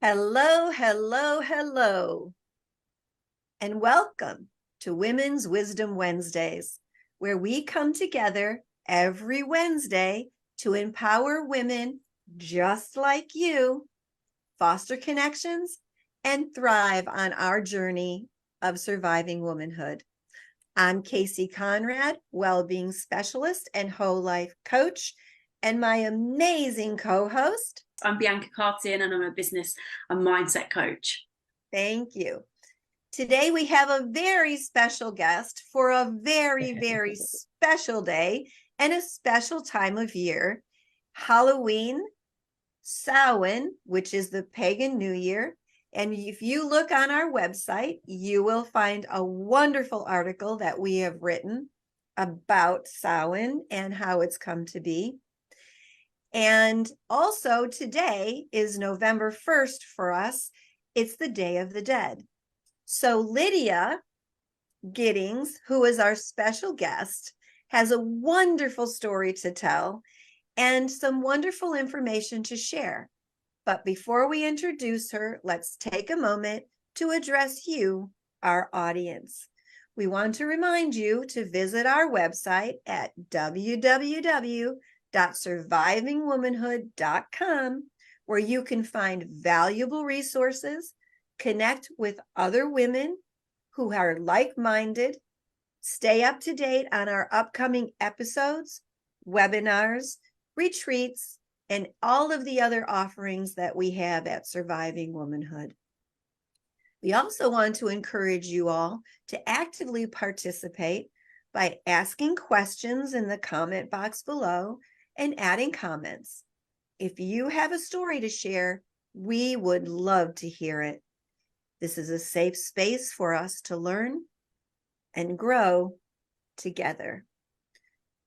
Hello, hello, hello, and welcome to Women's Wisdom Wednesdays, where we come together every Wednesday to empower women just like you, foster connections, and thrive on our journey of surviving womanhood. I'm Kasey Conrad, well-being specialist and whole life coach, and my amazing co-host. I'm Bianca Cartin, and I'm a business and mindset coach. Thank you. Today we have a very special guest for a very, very special day and a special time of year, Halloween, Samhain, which is the pagan New Year. And if you look on our website, you will find a wonderful article that we have written about Samhain and how it's come to be. And also today is November 1st for us. It's the Day of the Dead. So Lydia Gittings, who is our special guest, has a wonderful story to tell and some wonderful information to share. But before we introduce her, let's take a moment to address you, our audience. We want to remind you to visit our website at www.survivingwomanhood.com, where you can find valuable resources, connect with other women who are like-minded, stay up to date on our upcoming episodes, webinars, retreats, and all of the other offerings that we have at Surviving Womanhood. We also want to encourage you all to actively participate by asking questions in the comment box below and adding comments. If you have a story to share, we would love to hear it. This is a safe space for us to learn and grow together.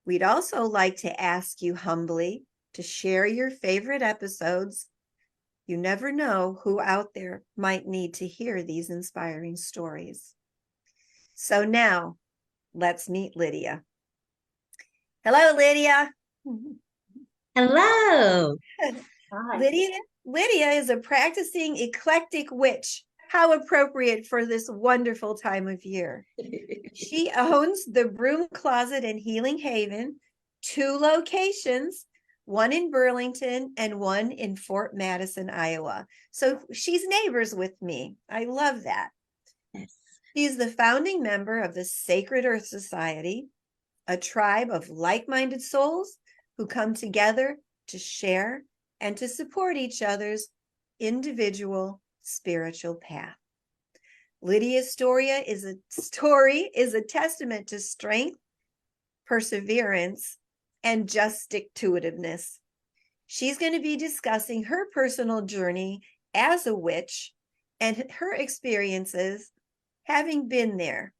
We'd also like to ask you humbly to share your favorite episodes. You never know who out there might need to hear these inspiring stories. So now, let's meet Lydia. Hello, Lydia. Hello. Hi. Lydia is a practicing eclectic witch. How appropriate for this wonderful time of year. She owns the Broom Closet and Healing Haven, 2 locations, one in Burlington and one in Fort Madison, Iowa. So she's neighbors with me. I love that. Yes. She's the founding member of the Sacred Earth Society, a tribe of like-minded souls who come together to share and to support each other's individual spiritual path. Lydia's story is a testament to strength, perseverance, and just stick-to-itiveness. She's going to be discussing her personal journey as a witch and her experiences having been there.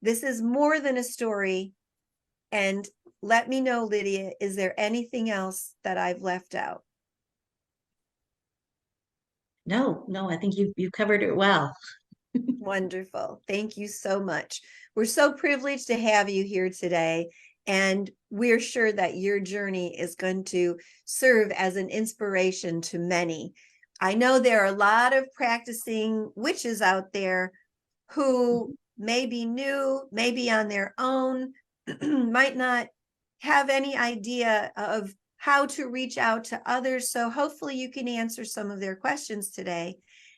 This is more than a story. And let me know, Lydia, is there anything else that I've left out? No, I think you covered it well. Wonderful. Thank you so much. We're so privileged to have you here today, and we're sure that your journey is going to serve as an inspiration to many. I know there are a lot of practicing witches out there who may be new, may be on their own, might not have any idea of how to reach out to others. So hopefully you can answer some of their questions today.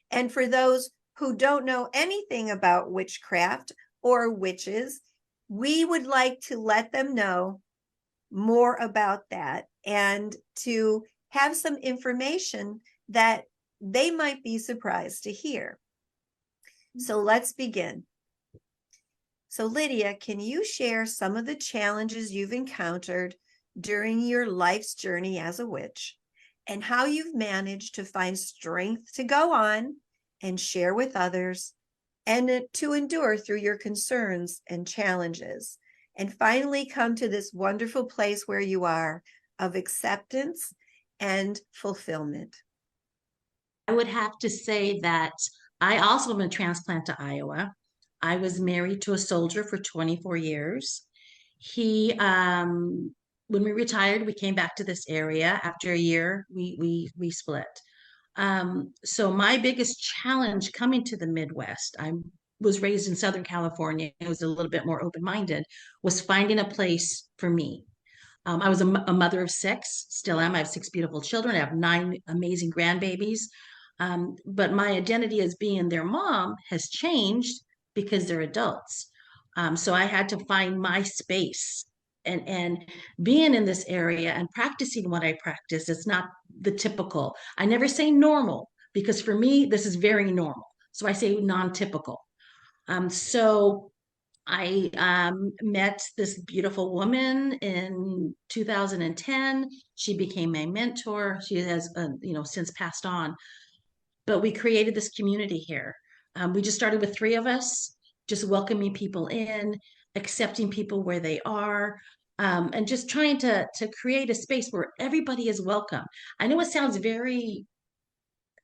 And for those who don't know anything about witchcraft or witches, we would like to let them know more about that and to have some information that they might be surprised to hear. So let's begin. So Lydia, can you share some of the challenges you've encountered during your life's journey as a witch and how you've managed to find strength to go on and share with others and to endure through your concerns and challenges and finally come to this wonderful place where you are of acceptance and fulfillment? I would have to say that I also am a transplant to Iowa. I was married to a soldier for 24 years. He, when we retired, we came back to this area. After a year, we split. So my biggest challenge coming to the Midwest, I was raised in Southern California, I was a little bit more open-minded, was finding a place for me. I was a mother of six, still am. I have six beautiful children. I have nine amazing grandbabies. But my identity as being their mom has changed because they're adults. So I had to find my space, and being in this area and practicing what I practice. It's not the typical. I never say normal because for me, this is very normal. So I say non-typical. So I met this beautiful woman in 2010. She became my mentor. She has, since passed on. But we created this community here. We just started with three of us, just welcoming people in, accepting people where they are, and just trying to create a space where everybody is welcome. I know it sounds very,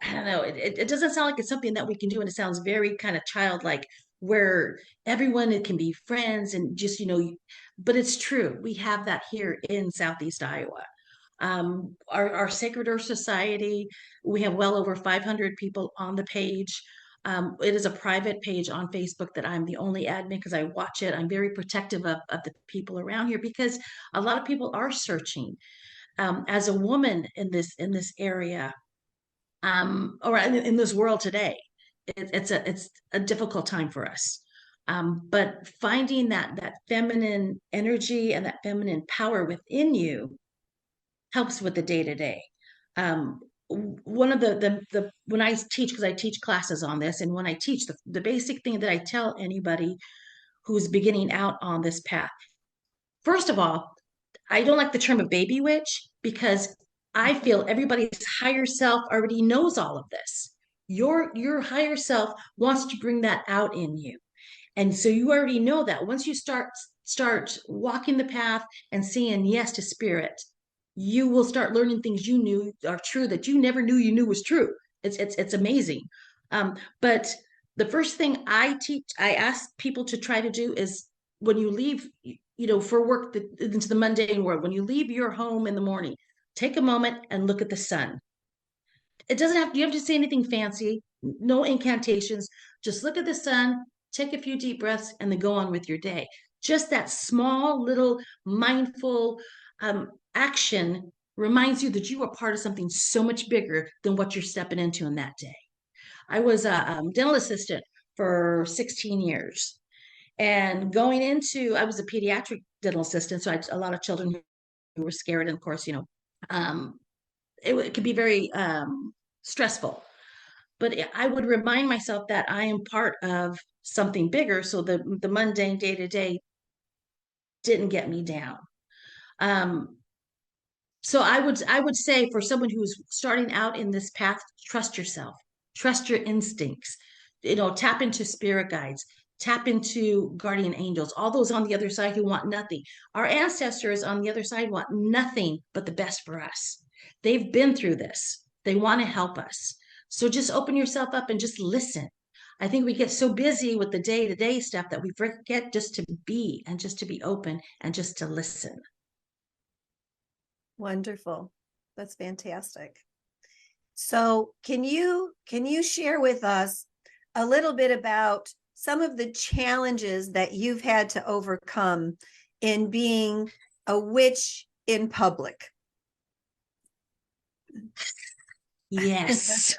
I don't know, it doesn't sound like it's something that we can do, and it sounds very kind of childlike, where everyone it can be friends and just, but it's true. We have that here in Southeast Iowa. Our Sacred Earth Society, we have well over 500 people on the page. It is a private page on Facebook that I'm the only admin because I watch it. I'm very protective of the people around here because a lot of people are searching. As a woman in this area, or in this world today, it's a difficult time for us. But finding that feminine energy and that feminine power within you helps with the day to day. One of the when I teach, because I teach classes on this, and when I teach, the basic thing that I tell anybody who's beginning out on this path, first of all, I don't like the term of baby witch because I feel everybody's higher self already knows all of this. Your higher self wants to bring that out in you. And so you already know that once you start walking the path and saying yes to spirit, you will start learning things you knew are true that you never knew you knew was true. It's amazing. But the first thing I ask people to try to do is when you leave, for work into the mundane world, when you leave your home in the morning, take a moment and look at the sun. It doesn't have you have to say anything fancy, no incantations. Just look at the sun, take a few deep breaths, and then go on with your day. Just that small little mindful action reminds you that you are part of something so much bigger than what you're stepping into in that day. I was a dental assistant for 16 years. And I was a pediatric dental assistant, so I had a lot of children who were scared. And of course, it could be very stressful. But I would remind myself that I am part of something bigger, so the mundane day to day didn't get me down. So I would say for someone who's starting out in this path, trust yourself, trust your instincts, tap into spirit guides, tap into guardian angels, all those on the other side who want nothing. Our ancestors on the other side want nothing but the best for us. They've been through this. They want to help us. So just open yourself up and just listen. I think we get so busy with the day-to-day stuff that we forget just to be and just to be open and just to listen. Wonderful. That's fantastic. So can you share with us a little bit about some of the challenges that you've had to overcome in being a witch in public? Yes.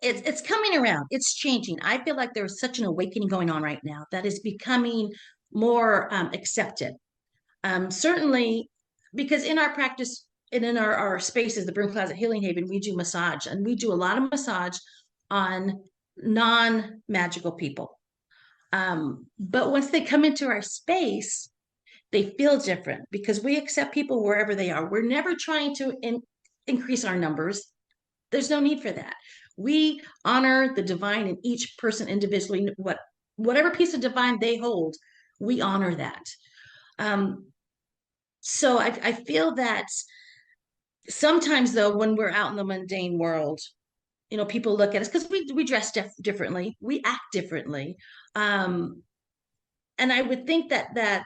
It's coming around. It's changing. I feel like there's such an awakening going on right now that is becoming more accepted. Certainly, because in our practice and in our spaces, the Broom Closet Healing Haven, we do massage, and we do a lot of massage on non-magical people. But once they come into our space, they feel different because we accept people wherever they are. We're never trying to increase our numbers. There's no need for that. We honor the divine in each person individually. Whatever piece of divine they hold, we honor that. So I feel that sometimes, though, when we're out in the mundane world, people look at us because we dress differently, we act differently, and I would think that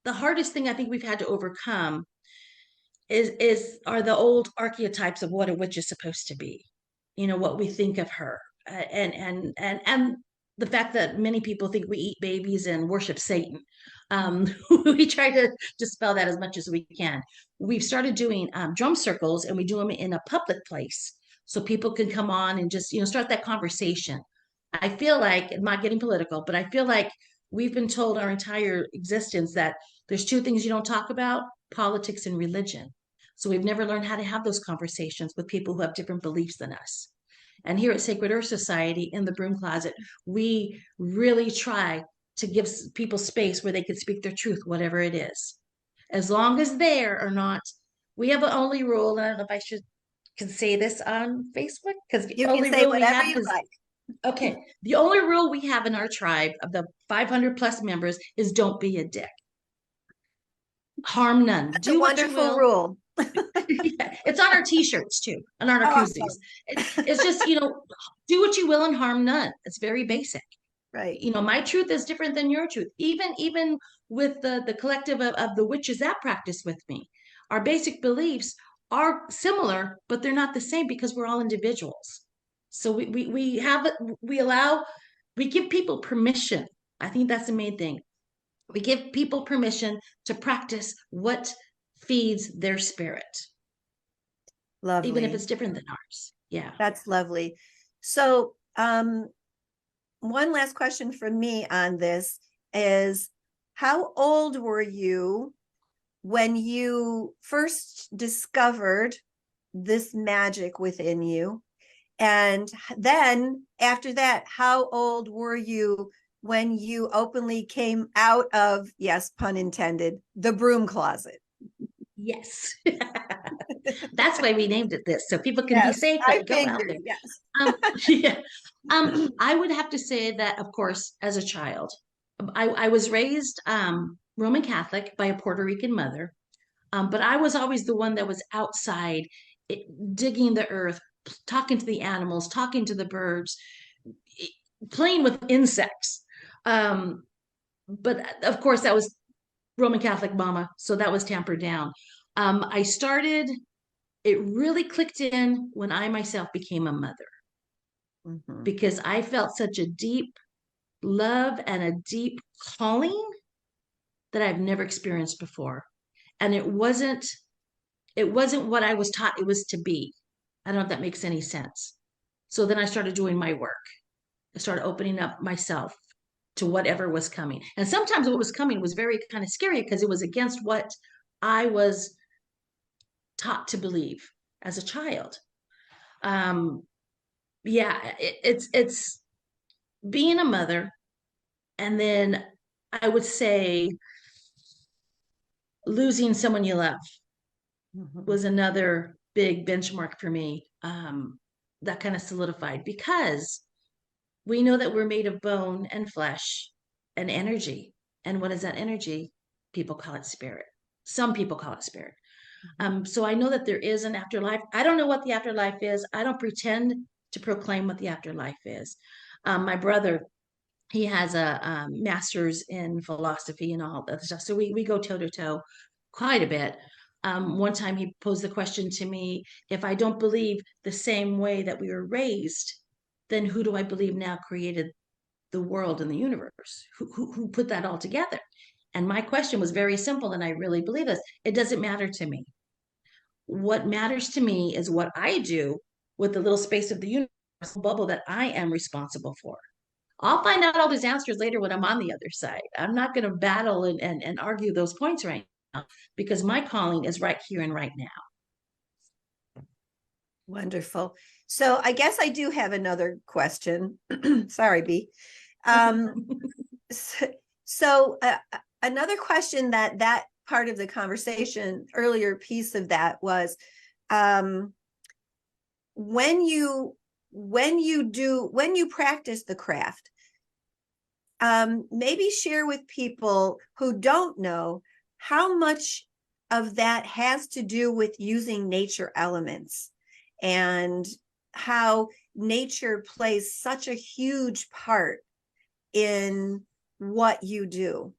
the hardest thing I think we've had to overcome are the old archetypes of what a witch is supposed to be. You know, what we think of her, and the fact that many people think we eat babies and worship Satan. We try to dispel that as much as we can. We've started doing drum circles, and we do them in a public place so people can come on and just, start that conversation. I feel like, I'm not getting political, but I feel like we've been told our entire existence that there's two things you don't talk about: politics and religion. So we've never learned how to have those conversations with people who have different beliefs than us. And here at Sacred Earth Society in the Broom Closet, we really try to give people space where they can speak their truth, whatever it is. As long as they are not, we have an only rule. I don't know if I can say this on Facebook, because the You can only say rule we whatever have you is, like. okay, the only rule we have in our tribe of the 500 plus members is don't be a dick. Harm none. That's a Do what you wonderful will. rule. Yeah, it's on our t-shirts too, and on our koozies. Awesome. It's just, do what you will and harm none. It's very basic. Right. My truth is different than your truth. Even with the collective of the witches that practice with me, our basic beliefs are similar, but they're not the same because we're all individuals. So we give people permission. I think that's the main thing. We give people permission to practice what feeds their spirit, even if Lovely. it's different than ours. Yeah. That's lovely. So, one last question from me on this is, how old were you when you first discovered this magic within you? And then after that, how old were you when you openly came out of, yes, pun intended, the broom closet? Yes. That's why we named it this, so people can be Yes, safe I and go out figured, there. yes. Yeah. I would have to say that, of course, as a child, I was raised Roman Catholic by a Puerto Rican mother, but I was always the one that was outside, digging the earth, talking to the animals, talking to the birds, playing with insects. But of course, that was Roman Catholic mama, so that was tampered down. It really clicked in when I myself became a mother, because I felt such a deep love and a deep calling that I've never experienced before. And it wasn't what I was taught it was to be. I don't know if that makes any sense. So then I started doing my work. I started opening up myself to whatever was coming. And sometimes what was coming was very kind of scary because it was against what I was taught to believe as a child. Yeah, it's being a mother, and then I would say losing someone you love was another big benchmark for me. That kind of solidified, because we know that we're made of bone and flesh and energy. And what is that energy? People call it spirit. Some people call it spirit. So I know that there is an afterlife. I don't know what the afterlife is. I don't pretend to proclaim what the afterlife is. My brother, he has a master's in philosophy and all that stuff. So we go toe to toe quite a bit. One time he posed the question to me: if I don't believe the same way that we were raised, then who do I believe now created the world and the universe? Who put that all together? And my question was very simple, and I really believe this: it doesn't matter to me. What matters to me is what I do with the little space of the universe bubble that I am responsible for. I'll find out all these answers later when I'm on the other side. I'm not going to battle and argue those points right now, because my calling is right here and right now. Wonderful. So I guess I do have another question. Sorry, B. Another question that part of the conversation, earlier piece of that was, when you practice the craft, maybe share with people who don't know how much of that has to do with using nature elements, and how nature plays such a huge part in what you do.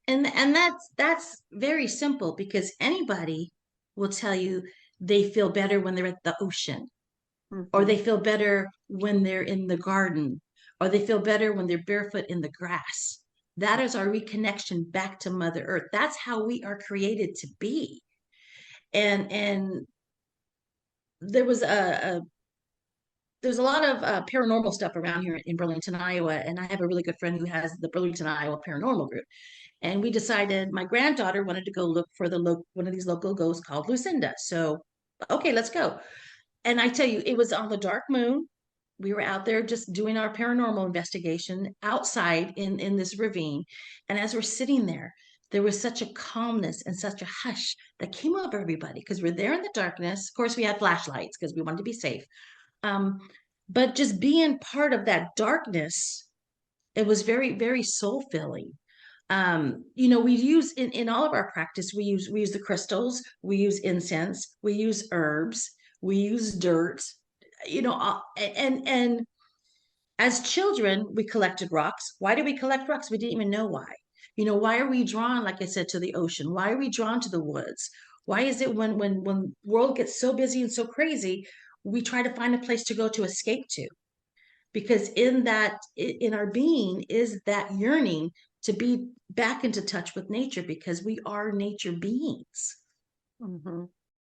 And that's very simple, because anybody will tell you they feel better when they're at the ocean, or Mhm. they feel better when they're in the garden, or they feel better when they're barefoot in the grass. That is our reconnection back to Mother Earth. That's how we are created to be. And there was a there's a lot of paranormal stuff around here in Burlington, Iowa, and I have a really good friend who has the Burlington, Iowa Paranormal Group. And we decided my granddaughter wanted to go look for one of these local ghosts called Lucinda. So, okay, let's go. And I tell you, it was on the dark moon. We were out there just doing our paranormal investigation outside in this ravine. And as we're sitting there was such a calmness and such a hush that came over everybody, because we're there in the darkness. Of course, we had flashlights because we wanted to be safe. Um, but just being part of that darkness, it was very, very soul filling. We use in all of our practice, we use the crystals, we use incense, we use herbs, we use dirt, and as children, we collected rocks. Why did we collect rocks? We didn't even know why. Why are we drawn, like I said, to the ocean? Why are we drawn to the woods? Why is it when world gets so busy and so crazy, we try to find a place to go to escape to? Because in our being is that yearning to be back into touch with nature, because we are nature beings. Mhm.